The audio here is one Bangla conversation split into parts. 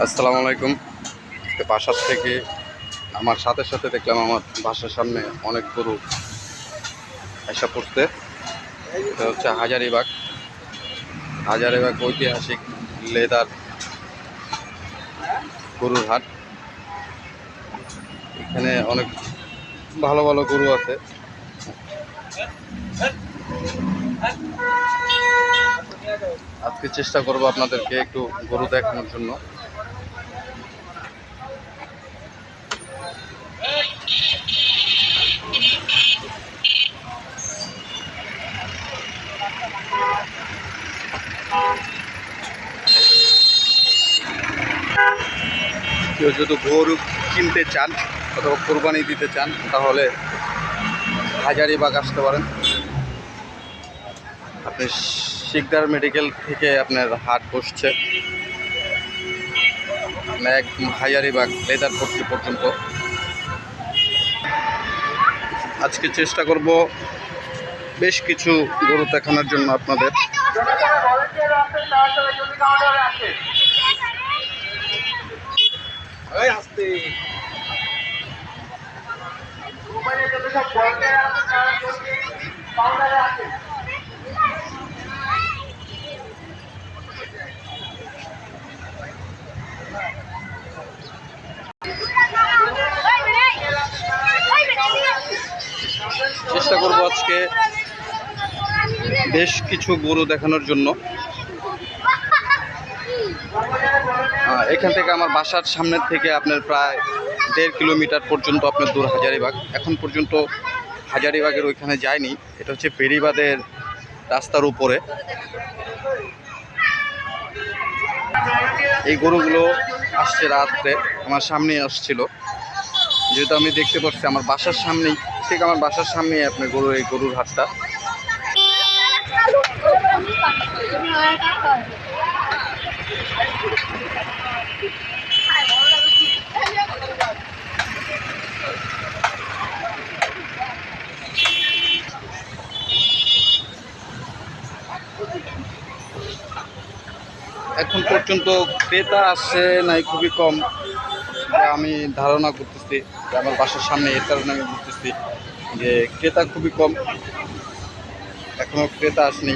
আসসালামু আলাইকুম। বাসার থেকে আমার সাথে সাথে দেখলাম আমার বাসার সামনে অনেক গরু এসে পড়তে। এটা হচ্ছে হাজারিবাগ ঐতিহাসিক লেদার গরুর হাট। এখানে অনেক ভালো ভালো গরু আছে। আজকে চেষ্টা করব আপনাদেরকে একটু গরু দেখানোর জন্য। কেউ যদি গরু কিনতে চান অথবা কোরবানি দিতে চান তাহলে হাজারিবাগ আসতে পারেন। আপনি শিকদার মেডিকেল থেকে আপনার হাট বসছে একদম হাজারিবাগ লেদার পট্টি পর্যন্ত। আজকে চেষ্টা করব বেশ কিছু গরু দেখানোর জন্য আপনাদের। চেষ্টা করব আজকে বেশ কিছু গরু দেখানোর জন্য। এখান থেকে আমার বাসার সামনের থেকে আপনার প্রায় 1.5 কিলোমিটার পর্যন্ত আপনার দূর হাজারিবাগ। এখন পর্যন্ত হাজারিবাগের ওইখানে যায়নি। এটা হচ্ছে বেড়িবাঁধের রাস্তার উপরে। এই গরুগুলো আসছে রাত্রে, আমার সামনেই আসছিল। যেহেতু আমি দেখতে পাচ্ছি আমার বাসার সামনেই, ঠিক আমার বাসার সামনেই আপনার এই গরুর হাটটা। এখন পর্যন্ত ক্রেতা আসে নাই, খুবই কম। আমি ধারণা করতেছি যে আমার বাসার সামনে, এর কারণে আমি বুঝতেছি যে ক্রেতা খুবই কম, এখনো ক্রেতা আসেনি।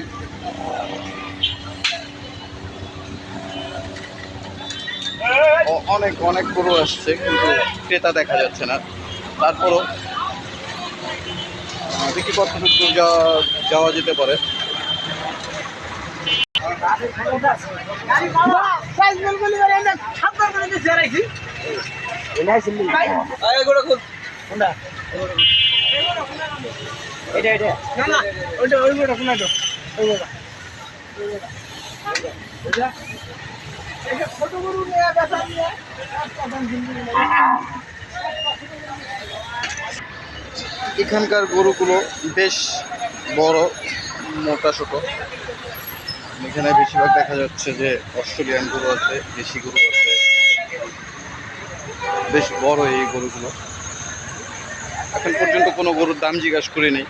অনেক অনেক গরু আসছে কিন্তু ক্রেতা দেখা যাচ্ছে না। তারপরও দেখি কতটুকু দূর যাওয়া যেতে পারে। এখানকার গরুগুলো বেশ বড়, মোটা ছোটো। এখানে বেশিরভাগ দেখা যাচ্ছে যে অস্ট্রেলিয়ান গরু আছে, দেশি গরু আছে, বেশ বড় এই গরুগুলো। এখন পর্যন্ত কোনো গরুর দাম জিজ্ঞাসা করিনি।